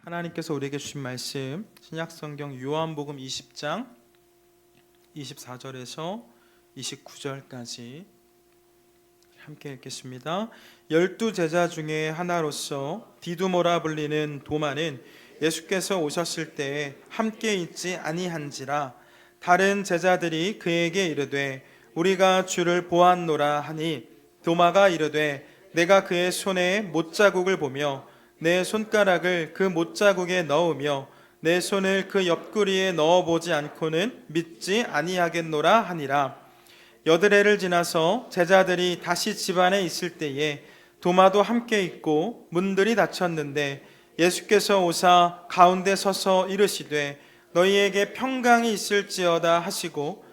하나님께서 우리에게 주신 말씀 신약성경 요한복음 20장 24절에서 29절까지 함께 읽겠습니다. 12제자 중에 하나로서 디두모라 불리는 도마는 예수께서 오셨을 때에 함께 있지 아니한지라. 다른 제자들이 그에게 이르되 우리가 주를 보았노라 하니 도마가 이르되 내가 그의 손에 못자국을 보며 내 손가락을 그 못자국에 넣으며 내 손을 그 옆구리에 넣어보지 않고는 믿지 아니하겠노라 하니라. 여드레를 지나서 제자들이 다시 집안에 있을 때에 도마도 함께 있고 문들이 닫혔는데 예수께서 오사 가운데 서서 이르시되 너희에게 평강이 있을지어다 하시고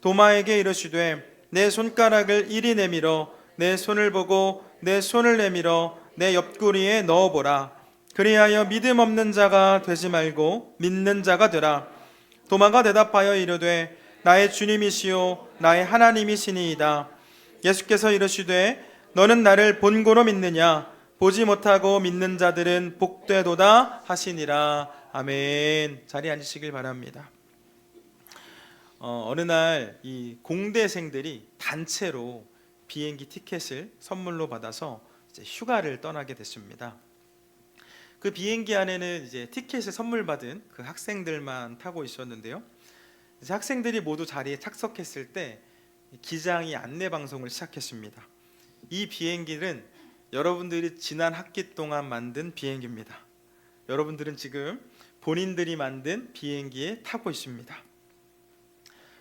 도마에게 이르시되 내 손가락을 이리 내밀어 내 손을 보고 내 손을 내밀어 내 옆구리에 넣어보라. 그리하여 믿음 없는 자가 되지 말고 믿는 자가 되라. 도마가 대답하여 이르되 나의 주님이시요 나의 하나님이시니이다. 예수께서 이르시되 너는 나를 본고로 믿느냐? 보지 못하고 믿는 자들은 복되도다 하시니라. 아멘. 자리에 앉으시길 바랍니다. 어느 날 이 공대생들이 단체로 비행기 티켓을 선물로 받아서 이제 휴가를 떠나게 됐습니다. 그 비행기 안에는 이제 티켓을 선물 받은 그 학생들만 타고 있었는데요. 이제 학생들이 모두 자리에 착석했을 때 기장이 안내 방송을 시작했습니다. 이 비행기는 여러분들이 지난 학기 동안 만든 비행기입니다. 여러분들은 지금 본인들이 만든 비행기에 타고 있습니다.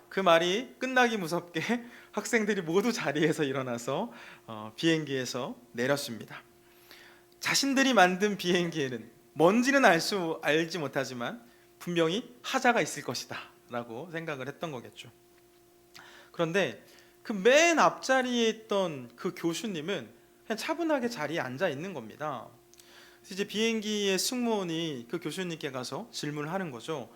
그 말이 끝나기 무섭게 학생들이 모두 자리에서 일어나서 비행기에서 내렸습니다. 자신들이 만든 비행기에는 뭔지는 알지 못하지만 분명히 하자가 있을 것이다 라고 생각을 했던 거겠죠. 그런데 그 맨 앞자리에 있던 그 교수님은 그냥 차분하게 자리에 앉아 있는 겁니다. 그래서 이제 비행기의 승무원이 그 교수님께 가서 질문을 하는 거죠.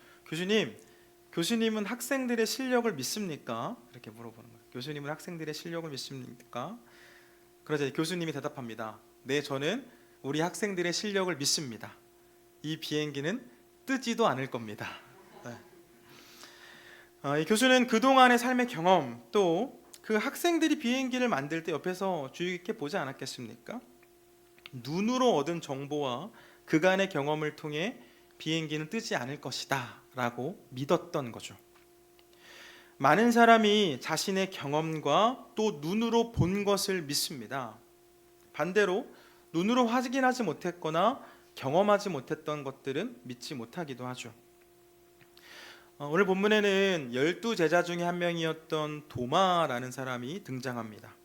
교수님은 학생들의 실력을 믿습니까? 이렇게 물어보는 거예요. 교수님은 학생들의 실력을 믿습니까? 그러자 교수님이 대답합니다. 네, 저는 우리 학생들의 실력을 믿습니다. 이 비행기는 뜨지도 않을 겁니다. 네. 이 교수는 그동안의 삶의 경험 또 그 학생들이 비행기를 만들 때 옆에서 주의 깊게 보지 않았겠습니까? 눈으로 얻은 정보와 그간의 경험을 통해 비행기는 뜨지 않을 것이다 라고 믿었던 거죠. 많은 사람이 자신의 경험과 또 눈으로 본 것을 믿습니다. 반대로 눈으로 확인하지 못했거나 경험하지 못했던 것들은 믿지 못하기도 하죠. 오늘 본문에는 12제자 중에 한 명이었던 도마라는 사람이 등장합니다.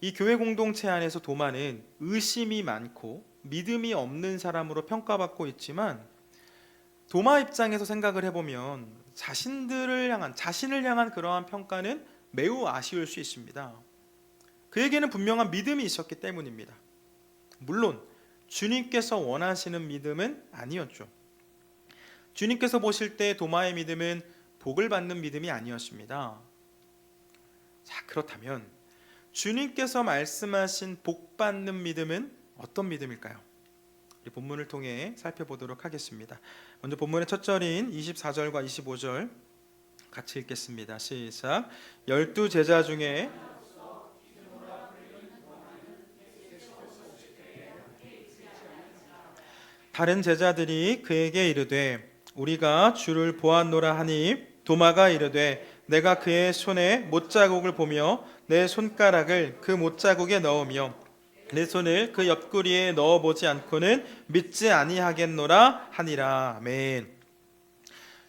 이 교회 공동체 안에서 도마는 의심이 많고 믿음이 없는 사람으로 평가받고 있지만 도마 입장에서 생각을 해보면 자신을 향한 그러한 평가는 매우 아쉬울 수 있습니다. 그에게는 분명한 믿음이 있었기 때문입니다. 물론 주님께서 원하시는 믿음은 아니었죠. 주님께서 보실 때 도마의 믿음은 복을 받는 믿음이 아니었습니다. 자, 그렇다면 주님께서 말씀하신 복 받는 믿음은 어떤 믿음일까요? 이 본문을 통해 살펴보도록 하겠습니다. 먼저 본문의 첫 절인 24절과 25절 같이 읽겠습니다. 시작. 12제자 중에 다른 제자들이 그에게 이르되 우리가 주를 보았노라 하니 도마가 이르되 내가 그의 손에 못자국을 보며 내 손가락을 그 못자국에 넣으며 내 손을 그 옆구리에 넣어보지 않고는 믿지 아니하겠노라 하니라. 아멘.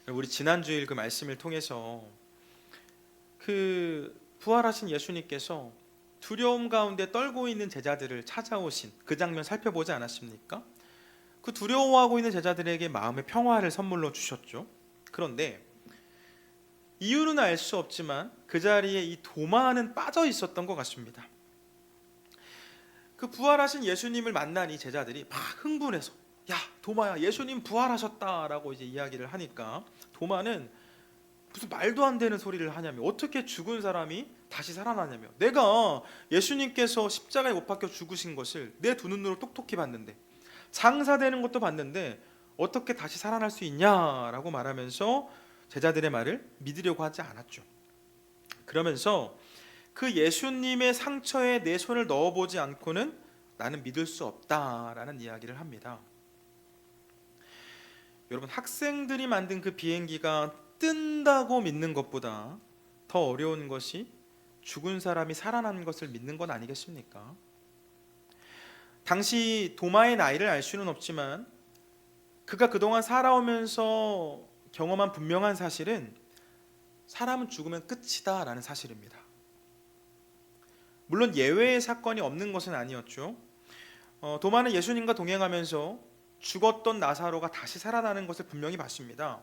우리 지난주일 그 말씀을 통해서 그 부활하신 예수님께서 두려움 가운데 떨고 있는 제자들을 찾아오신 그 장면 살펴보지 않았습니까? 그 두려워하고 있는 제자들에게 마음의 평화를 선물로 주셨죠. 그런데 이유는 알 수 없지만 그 자리에 이 도마는 빠져 있었던 것 같습니다. 그 부활하신 예수님을 만난 이 제자들이 막 흥분해서 야 도마야 예수님 부활하셨다라고 이제 이야기를 하니까 도마는 무슨 말도 안 되는 소리를 하냐며 어떻게 죽은 사람이 다시 살아나냐며 내가 예수님께서 십자가에 못 박혀 죽으신 것을 내 두 눈으로 똑똑히 봤는데 장사되는 것도 봤는데 어떻게 다시 살아날 수 있냐라고 말하면서 제자들의 말을 믿으려고 하지 않았죠. 그러면서 그 예수님의 상처에 내 손을 넣어보지 않고는 나는 믿을 수 없다라는 이야기를 합니다. 여러분, 학생들이 만든 그 비행기가 뜬다고 믿는 것보다 더 어려운 것이 죽은 사람이 살아난 것을 믿는 것 아니겠습니까? 당시 도마의 나이를 알 수는 없지만 그가 그동안 살아오면서 경험한 분명한 사실은 사람은 죽으면 끝이다 라는 사실입니다. 물론 예외의 사건이 없는 것은 아니었죠. 도마는 예수님과 동행하면서 죽었던 나사로가 다시 살아나는 것을 분명히 봤습니다.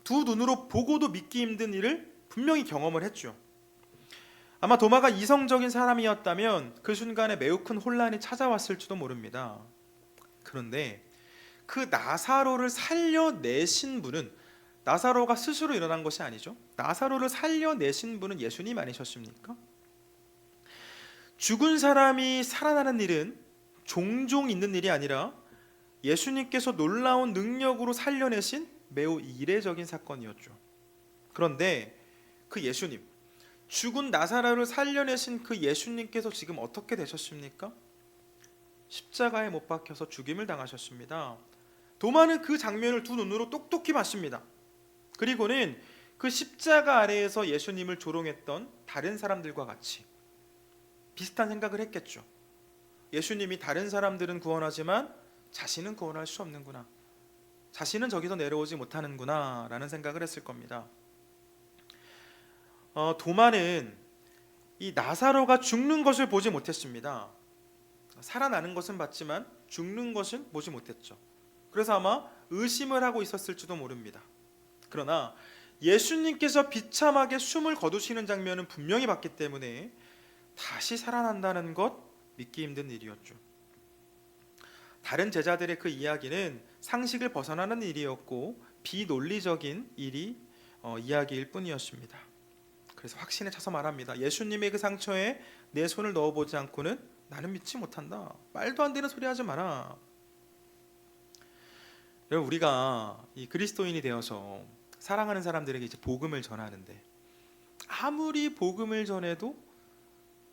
두 눈으로 보고도 믿기 힘든 일을 분명히 경험을 했죠. 아마 도마가 이성적인 사람이었다면 그 순간에 매우 큰 혼란이 찾아왔을지도 모릅니다. 그런데 그 나사로를 살려내신 분은, 나사로가 스스로 일어난 것이 아니죠. 나사로를 살려내신 분은 예수님 아니셨습니까? 죽은 사람이 살아나는 일은 종종 있는 일이 아니라 예수님께서 놀라운 능력으로 살려내신 매우 이례적인 사건이었죠. 그런데 그 예수님, 죽은 나사로를 살려내신 그 예수님께서 지금 어떻게 되셨습니까? 십자가에 못 박혀서 죽임을 당하셨습니다. 도마는 그 장면을 두 눈으로 똑똑히 봤습니다. 그리고는 그 십자가 아래에서 예수님을 조롱했던 다른 사람들과 같이 비슷한 생각을 했겠죠. 예수님이 다른 사람들은 구원하지만 자신은 구원할 수 없는구나, 자신은 저기서 내려오지 못하는구나 라는 생각을 했을 겁니다. 도마는 이 나사로가 죽는 것을 보지 못했습니다. 살아나는 것은 봤지만 죽는 것은 보지 못했죠. 그래서 아마 의심을 하고 있었을지도 모릅니다. 그러나 예수님께서 비참하게 숨을 거두시는 장면은 분명히 봤기 때문에 다시 살아난다는 것 믿기 힘든 일이었죠. 다른 제자들의 그 이야기는 상식을 벗어나는 일이었고 비논리적인 이야기일 뿐이었습니다. 그래서 확신에 차서 말합니다. 예수님의 그 상처에 내 손을 넣어보지 않고는 나는 믿지 못한다. 말도 안 되는 소리 하지 마라. 여러분, 우리가 이 그리스도인이 되어서 사랑하는 사람들에게 이제 복음을 전하는데 아무리 복음을 전해도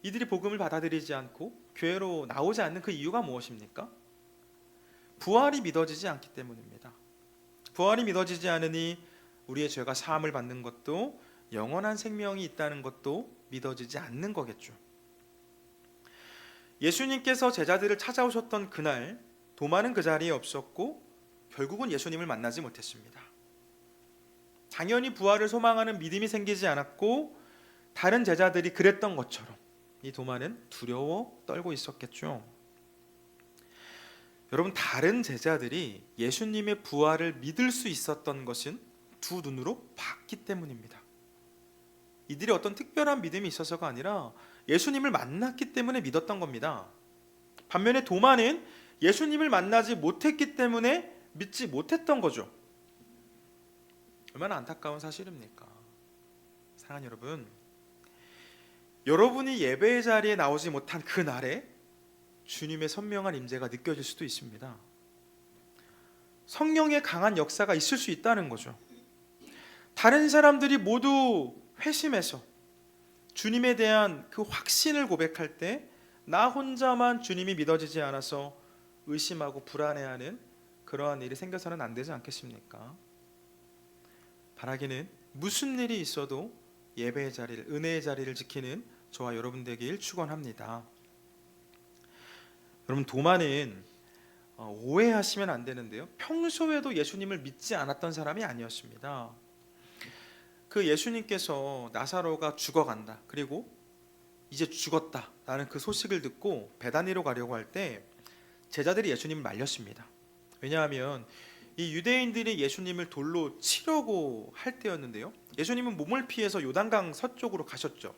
이들이 복음을 받아들이지 않고 교회로 나오지 않는 그 이유가 무엇입니까? 부활이 믿어지지 않기 때문입니다. 부활이 믿어지지 않으니 우리의 죄가 사함을 받는 것도 영원한 생명이 있다는 것도 믿어지지 않는 거겠죠. 예수님께서 제자들을 찾아오셨던 그날 도마는 그 자리에 없었고 결국은 예수님을 만나지 못했습니다. 당연히 부활을 소망하는 믿음이 생기지 않았고 다른 제자들이 그랬던 것처럼 이 도마는 두려워 떨고 있었겠죠. 여러분, 다른 제자들이 예수님의 부활을 믿을 수 있었던 것은 두 눈으로 봤기 때문입니다. 이들이 어떤 특별한 믿음이 있어서가 아니라 예수님을 만났기 때문에 믿었던 겁니다. 반면에 도마는 예수님을 만나지 못했기 때문에 믿지 못했던 거죠. 얼마나 안타까운 사실입니까? 사랑하는 여러분, 여러분이 예배의 자리에 나오지 못한 그 날에 주님의 선명한 임재가 느껴질 수도 있습니다. 성령의 강한 역사가 있을 수 있다는 거죠. 다른 사람들이 모두 회심해서 주님에 대한 그 확신을 고백할 때 나 혼자만 주님이 믿어지지 않아서 의심하고 불안해하는 그러한 일이 생겨서는 안 되지 않겠습니까? 바라기는 무슨 일이 있어도 예배의 자리를, 은혜의 자리를 지키는 저와 여러분 되길 축원합니다. 여러분, 도마는 오해하시면 안 되는데요, 평소에도 예수님을 믿지 않았던 사람이 아니었습니다. 그 예수님께서 나사로가 죽어간다, 그리고 이제 죽었다라는 그 소식을 듣고 베다니로 가려고 할 때 제자들이 예수님을 말렸습니다. 왜냐하면 이 유대인들이 예수님을 돌로 치려고 할 때였는데요, 예수님은 몸을 피해서 요단강 서쪽으로 가셨죠.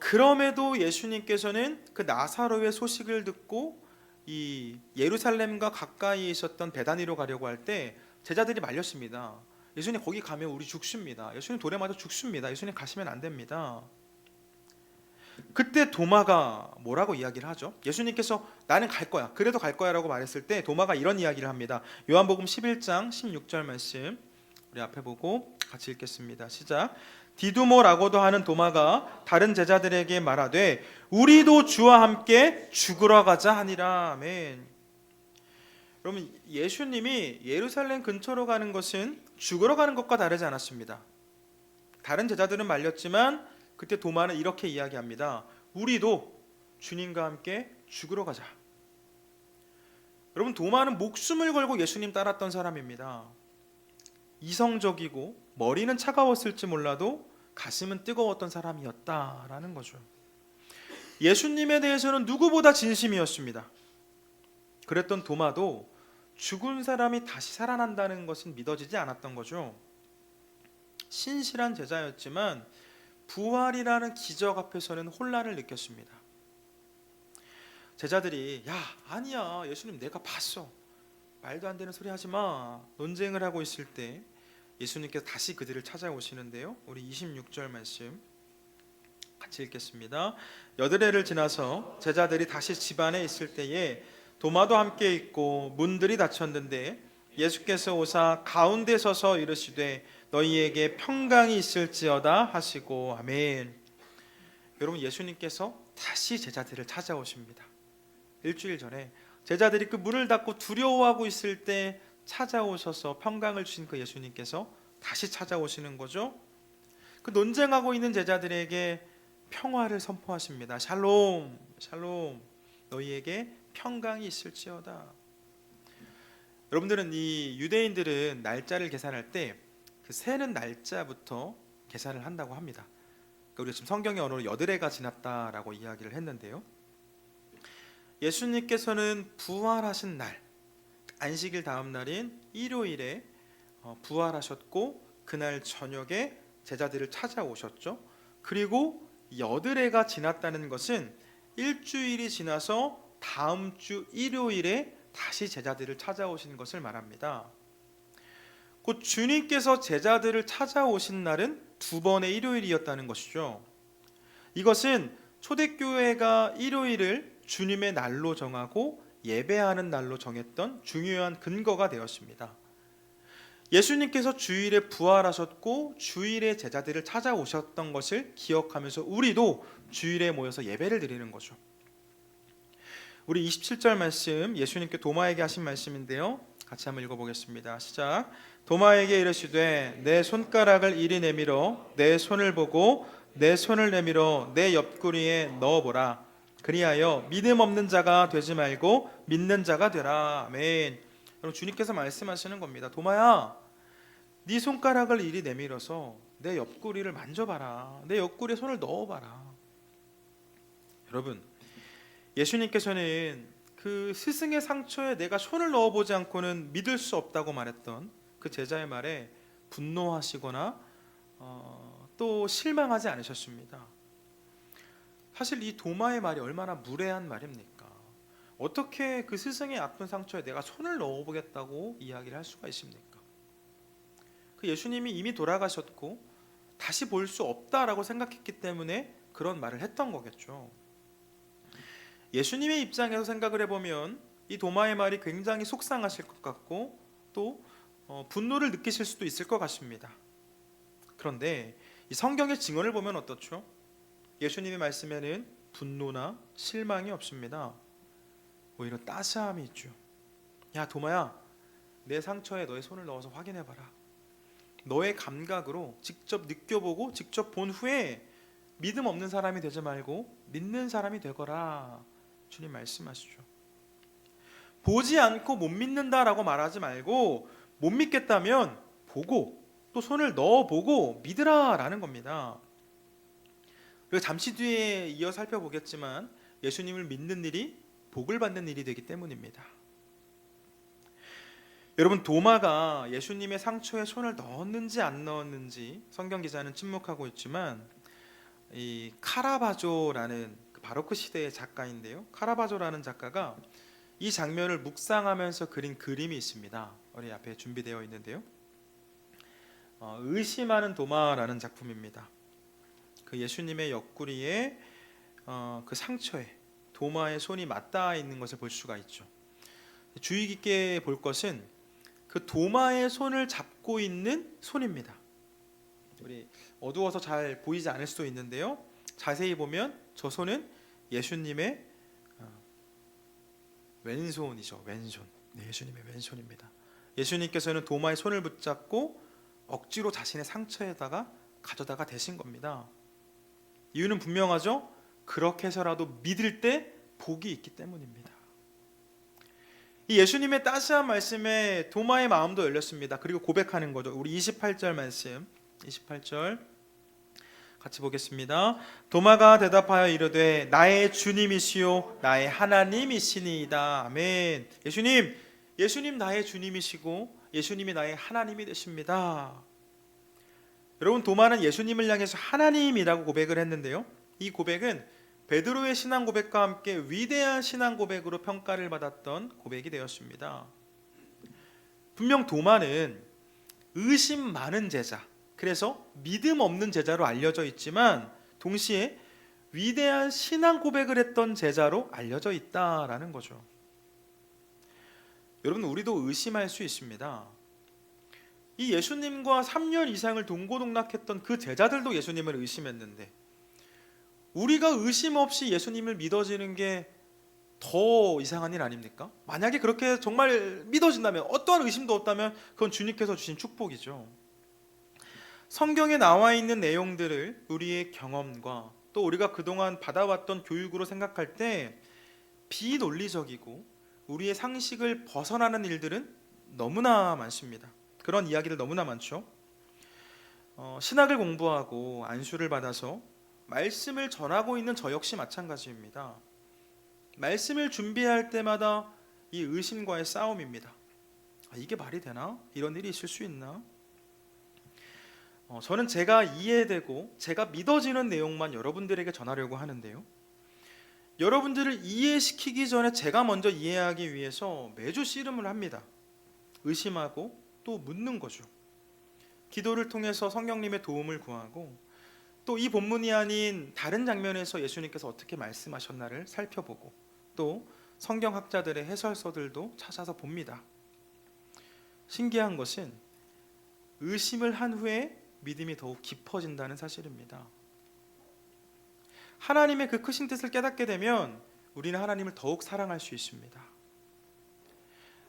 그럼에도 예수님께서는 그 나사로의 소식을 듣고 이 예루살렘과 가까이에 있었던 베다니로 가려고 할 때 제자들이 말렸습니다. 예수님, 거기 가면 우리 죽습니다. 예수님 돌에 맞아 죽습니다. 예수님 가시면 안 됩니다. 그때 도마가 뭐라고 이야기를 하죠? 예수님께서 나는 갈 거야, 그래도 갈 거야 라고 말했을 때 도마가 이런 이야기를 합니다. 요한복음 11장 16절 말씀 우리 앞에 보고 같이 읽겠습니다. 시작. 디두모라고도 하는 도마가 다른 제자들에게 말하되 우리도 주와 함께 죽으러 가자 하니라. 아멘. 여러분, 예수님이 예루살렘 근처로 가는 것은 죽으러 가는 것과 다르지 않았습니다. 다른 제자들은 말렸지만 그때 도마는 이렇게 이야기합니다. 우리도 주님과 함께 죽으러 가자. 여러분, 도마는 목숨을 걸고 예수님 따랐던 사람입니다. 이성적이고 머리는 차가웠을지 몰라도 가슴은 뜨거웠던 사람이었다라는 거죠. 예수님에 대해서는 누구보다 진심이었습니다. 그랬던 도마도 죽은 사람이 다시 살아난다는 것은 믿어지지 않았던 거죠. 신실한 제자였지만 부활이라는 기적 앞에서는 혼란을 느꼈습니다. 제자들이 야, 아니야, 예수님 내가 봤어, 말도 안 되는 소리 하지 마, 논쟁을 하고 있을 때 예수님께서 다시 그들을 찾아오시는데요. 우리 26절 말씀 같이 읽겠습니다. 여드레를 지나서 제자들이 다시 집안에 있을 때에 도마도 함께 있고 문들이 닫혔는데 예수께서 오사 가운데 서서 이르시되 너희에게 평강이 있을지어다 하시고. 아멘. 여러분, 예수님께서 다시 제자들을 찾아오십니다. 일주일 전에 제자들이 그 문을 닫고 두려워하고 있을 때 찾아오셔서 평강을 주신 그 예수님께서 다시 찾아오시는 거죠. 그 논쟁하고 있는 제자들에게 평화를 선포하십니다. 샬롬, 샬롬, 너희에게 평강이 있을지어다. 여러분들은 이 유대인들은 날짜를 계산할 때 그 세는 날짜부터 계산을 한다고 합니다. 그러니까 우리가 지금 성경의 언어로 여드레가 지났다라고 이야기를 했는데요. 예수님께서는 부활하신 날, 안식일 다음 날인 일요일에 부활하셨고 그날 저녁에 제자들을 찾아오셨죠. 그리고 여드레가 지났다는 것은 일주일이 지나서 다음 주 일요일에 다시 제자들을 찾아오신 것을 말합니다. 곧 주님께서 제자들을 찾아오신 날은 두 번의 일요일이었다는 것이죠. 이것은 초대교회가 일요일을 주님의 날로 정하고 예배하는 날로 정했던 중요한 근거가 되었습니다. 예수님께서 주일에 부활하셨고 주일에 제자들을 찾아오셨던 것을 기억하면서 우리도 주일에 모여서 예배를 드리는 거죠. 우리 27절 말씀, 예수님께 도마에게 하신 말씀인데요. 같이 한번 읽어보겠습니다. 시작. 도마에게 이르시되 내 손가락을 이리 내밀어 내 손을 보고 내 손을 내밀어 내 옆구리에 넣어보라. 그리하여 믿음 없는 자가 되지 말고 믿는 자가 되라. 아멘. 여러분, 주님께서 말씀하시는 겁니다. 도마야, 네 손가락을 이리 내밀어서 내 옆구리를 만져봐라. 내 옆구리에 손을 넣어봐라. 여러분, 예수님께서는 그 스승의 상처에 내가 손을 넣어보지 않고는 믿을 수 없다고 말했던 그 제자의 말에 분노하시거나 또 실망하지 않으셨습니다. 사실 이 도마의 말이 얼마나 무례한 말입니까? 어떻게 그 스승의 아픈 상처에 내가 손을 넣어보겠다고 이야기를 할 수가 있습니까? 그 예수님이 이미 돌아가셨고 다시 볼 수 없다라고 생각했기 때문에 그런 말을 했던 거겠죠. 예수님의 입장에서 생각을 해보면 이 도마의 말이 굉장히 속상하실 것 같고 또 분노를 느끼실 수도 있을 것 같습니다. 그런데 이 성경의 증언을 보면 어떻죠? 예수님의 말씀에는 분노나 실망이 없습니다. 오히려 따스함이 있죠. 야, 도마야, 내 상처에 너의 손을 넣어서 확인해봐라. 너의 감각으로 직접 느껴보고 직접 본 후에 믿음 없는 사람이 되지 말고 믿는 사람이 되거라. 주님 말씀하시죠. 보지 않고 못 믿는다라고 말하지 말고 못 믿겠다면 보고 또 손을 넣어보고 믿으라라는 겁니다. 그리고 잠시 뒤에 이어 살펴보겠지만 예수님을 믿는 일이 복을 받는 일이 되기 때문입니다. 여러분, 도마가 예수님의 상처에 손을 넣었는지 안 넣었는지 성경 기자는 침묵하고 있지만 이 카라바조라는 바로크 시대의 작가인데요. 카라바조라는 작가가 이 장면을 묵상하면서 그린 그림이 있습니다. 우리 앞에 준비되어 있는데요. 의심하는 도마라는 작품입니다. 그 예수님의 옆구리에 그 상처에 도마의 손이 맞닿아 있는 것을 볼 수가 있죠. 주의 깊게 볼 것은 그 도마의 손을 잡고 있는 손입니다. 우리 어두워서 잘 보이지 않을 수도 있는데요, 자세히 보면 저 손은 예수님의 왼손이죠. 왼손. 네, 예수님의 왼손입니다. 예수님께서는 도마의 손을 붙잡고 억지로 자신의 상처에다가 가져다가 대신 겁니다. 이유는 분명하죠. 그렇게 해서라도 믿을 때 복이 있기 때문입니다. 이 예수님의 따스한 말씀에 도마의 마음도 열렸습니다. 그리고 고백하는 거죠. 우리 28절 말씀, 28절 같이 보겠습니다. 도마가 대답하여 이르되 나의 주님이시요 나의 하나님이시니이다. 아멘. 예수님 나의 주님이시고 예수님이 나의 하나님이 되십니다. 여러분, 도마는 예수님을 향해서 하나님이라고 고백을 했는데요, 이 고백은 베드로의 신앙 고백과 함께 위대한 신앙 고백으로 평가를 받았던 고백이 되었습니다. 분명 도마는 의심 많은 제자, 그래서 믿음 없는 제자로 알려져 있지만 동시에 위대한 신앙 고백을 했던 제자로 알려져 있다라는 거죠. 여러분, 우리도 의심할 수 있습니다. 이 예수님과 3년 이상을 동고동락했던 그 제자들도 예수님을 의심했는데 우리가 의심 없이 예수님을 믿어지는 게 더 이상한 일 아닙니까? 만약에 그렇게 정말 믿어진다면, 어떠한 의심도 없다면 그건 주님께서 주신 축복이죠. 성경에 나와 있는 내용들을 우리의 경험과 또 우리가 그동안 받아왔던 교육으로 생각할 때 비논리적이고 우리의 상식을 벗어나는 일들은 너무나 많습니다. 그런 이야기들 너무나 많죠. 신학을 공부하고 안수를 받아서 말씀을 전하고 있는 저 역시 마찬가지입니다. 말씀을 준비할 때마다 이 의심과의 싸움입니다. 이게 말이 되나? 이런 일이 있을 수 있나? 저는 제가 이해되고 제가 믿어지는 내용만 여러분들에게 전하려고 하는데요, 여러분들을 이해시키기 전에 제가 먼저 이해하기 위해서 매주 씨름을 합니다. 의심하고 또 묻는 거죠. 기도를 통해서 성령님의 도움을 구하고 또 이 본문이 아닌 다른 장면에서 예수님께서 어떻게 말씀하셨나를 살펴보고 또 성경학자들의 해설서들도 찾아서 봅니다. 신기한 것은 의심을 한 후에 믿음이 더욱 깊어진다는 사실입니다. 하나님의 그 크신 뜻을 깨닫게 되면 우리는 하나님을 더욱 사랑할 수 있습니다.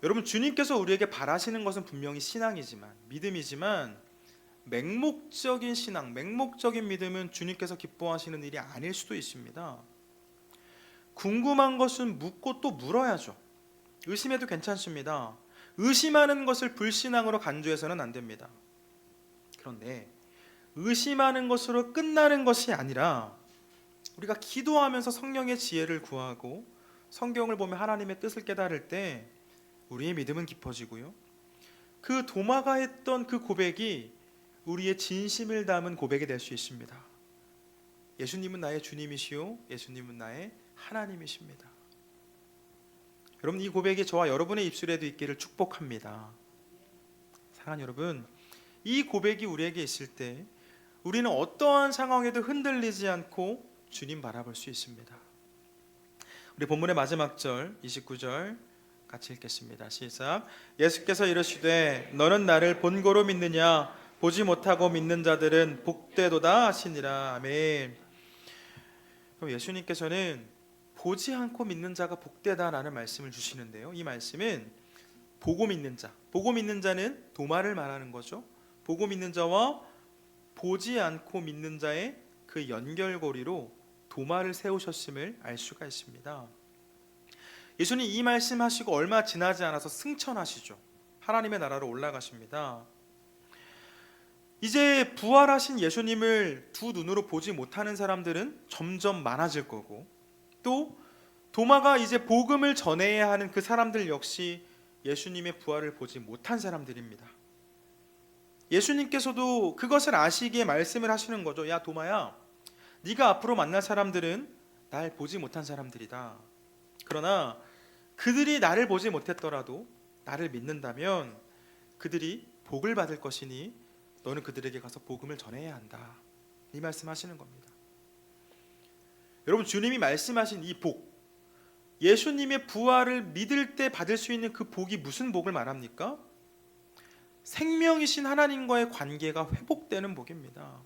여러분, 주님께서 우리에게 바라시는 것은 분명히 신앙이지만, 믿음이지만 맹목적인 신앙, 맹목적인 믿음은 주님께서 기뻐하시는 일이 아닐 수도 있습니다. 궁금한 것은 묻고 또 물어야죠. 의심해도 괜찮습니다. 의심하는 것을 불신앙으로 간주해서는 안 됩니다. 그런데 의심하는 것으로 끝나는 것이 아니라 우리가 기도하면서 성령의 지혜를 구하고 성경을 보며 하나님의 뜻을 깨달을 때 우리의 믿음은 깊어지고요, 그 도마가 했던 그 고백이 우리의 진심을 담은 고백이 될 수 있습니다. 예수님은 나의 주님이시요 예수님은 나의 하나님이십니다. 여러분, 이 고백이 저와 여러분의 입술에도 있기를 축복합니다. 사랑하는 여러분, 이 고백이 우리에게 있을 때 우리는 어떠한 상황에도 흔들리지 않고 주님 바라볼 수 있습니다. 우리 본문의 마지막 절 29절 같이 읽겠습니다. 시작. 예수께서 이르시되 너는 나를 본고로 믿느냐? 보지 못하고 믿는 자들은 복되도다 하시니라. 아멘. 그럼 예수님께서는 보지 않고 믿는 자가 복되다라는 말씀을 주시는데요, 이 말씀은 보고 믿는 자, 보고 믿는 자는 도마를 말하는 거죠. 보고 믿는 자와 보지 않고 믿는 자의 그 연결고리로 도마를 세우셨음을 알 수가 있습니다. 예수님 이 말씀하시고 얼마 지나지 않아서 승천하시죠. 하나님의 나라로 올라가십니다. 이제 부활하신 예수님을 두 눈으로 보지 못하는 사람들은 점점 많아질 거고, 또 도마가 이제 복음을 전해야 하는 그 사람들 역시 예수님의 부활을 보지 못한 사람들입니다. 예수님께서도 그것을 아시기에 말씀을 하시는 거죠. 야 도마야, 네가 앞으로 만날 사람들은 날 보지 못한 사람들이다. 그러나 그들이 나를 보지 못했더라도 나를 믿는다면 그들이 복을 받을 것이니 너는 그들에게 가서 복음을 전해야 한다. 이 말씀하시는 겁니다. 여러분, 주님이 말씀하신 이 복, 예수님의 부활을 믿을 때 받을 수 있는 그 복이 무슨 복을 말합니까? 생명이신 하나님과의 관계가 회복되는 복입니다.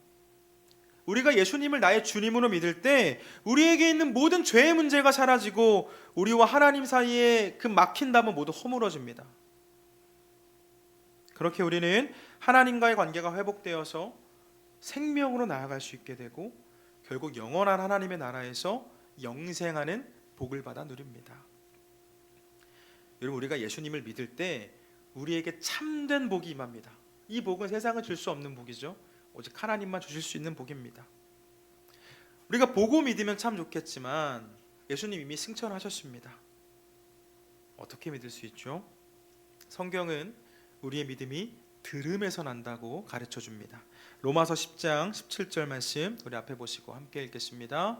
우리가 예수님을 나의 주님으로 믿을 때 우리에게 있는 모든 죄의 문제가 사라지고 우리와 하나님 사이에 그 막힌 담은 모두 허물어집니다. 그렇게 우리는 하나님과의 관계가 회복되어서 생명으로 나아갈 수 있게 되고 결국 영원한 하나님의 나라에서 영생하는 복을 받아 누립니다. 여러분, 우리가 예수님을 믿을 때 우리에게 참된 복이 임합니다. 이 복은 세상은 줄 수 없는 복이죠. 오직 하나님만 주실 수 있는 복입니다. 우리가 보고 믿으면 참 좋겠지만 예수님 이미 승천하셨습니다. 어떻게 믿을 수 있죠? 성경은 우리의 믿음이 들음에서 난다고 가르쳐 줍니다. 로마서 10장 17절 말씀 우리 앞에 보시고 함께 읽겠습니다.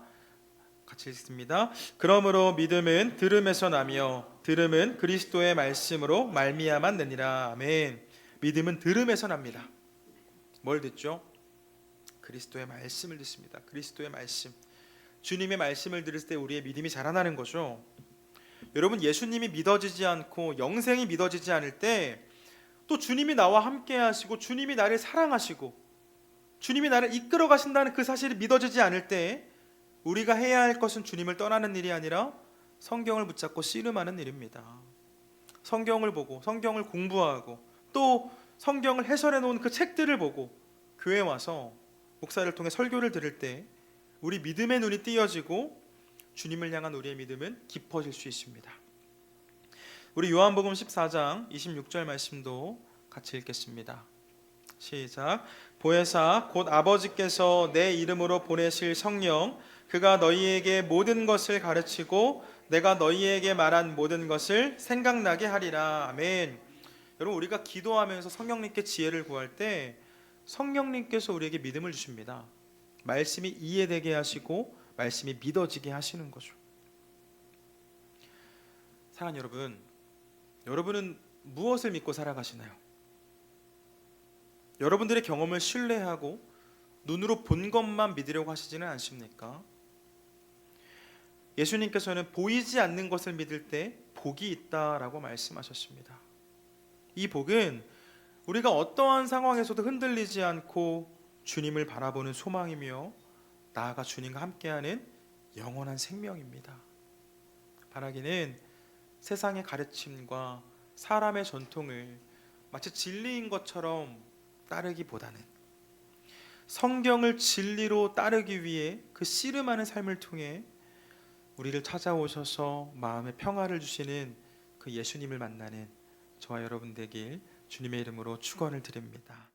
같이 읽습니다. 그러므로 믿음은 들음에서 나며 들음은 그리스도의 말씀으로 말미암았느니라. 아멘. 믿음은 들음에서 납니다. 뭘 듣죠? 그리스도의 말씀을 듣습니다. 그리스도의 말씀. 주님의 말씀을 들을 때 우리의 믿음이 자라나는 거죠. 여러분, 예수님이 믿어지지 않고 영생이 믿어지지 않을 때 또 주님이 나와 함께 하시고 주님이 나를 사랑하시고 주님이 나를 이끌어 가신다는 그 사실이 믿어지지 않을 때 우리가 해야 할 것은 주님을 떠나는 일이 아니라 성경을 붙잡고 씨름하는 일입니다. 성경을 보고 성경을 공부하고 또 성경을 해설해 놓은 그 책들을 보고 교회에 와서 목사를 통해 설교를 들을 때 우리 믿음의 눈이 띄어지고 주님을 향한 우리의 믿음은 깊어질 수 있습니다. 우리 요한복음 14장 26절 말씀도 같이 읽겠습니다. 시작. 보혜사 곧 아버지께서 내 이름으로 보내실 성령 그가 너희에게 모든 것을 가르치고 내가 너희에게 말한 모든 것을 생각나게 하리라. 아멘. 여러분, 우리가 기도하면서 성령님께 지혜를 구할 때 성령님께서 우리에게 믿음을 주십니다. 말씀이 이해되게 하시고 말씀이 믿어지게 하시는 거죠. 사랑하는 여러분, 여러분은 무엇을 믿고 살아가시나요? 여러분들의 경험을 신뢰하고 눈으로 본 것만 믿으려고 하시지는 않습니까? 예수님께서는 보이지 않는 것을 믿을 때 복이 있다라고 말씀하셨습니다. 이 복은 우리가 어떠한 상황에서도 흔들리지 않고 주님을 바라보는 소망이며 나아가 주님과 함께하는 영원한 생명입니다. 바라기는 세상의 가르침과 사람의 전통을 마치 진리인 것처럼 따르기보다는 성경을 진리로 따르기 위해 그 씨름하는 삶을 통해 우리를 찾아오셔서 마음의 평화를 주시는 그 예수님을 만나는 저와 여러분 되길 주님의 이름으로 축원을 드립니다.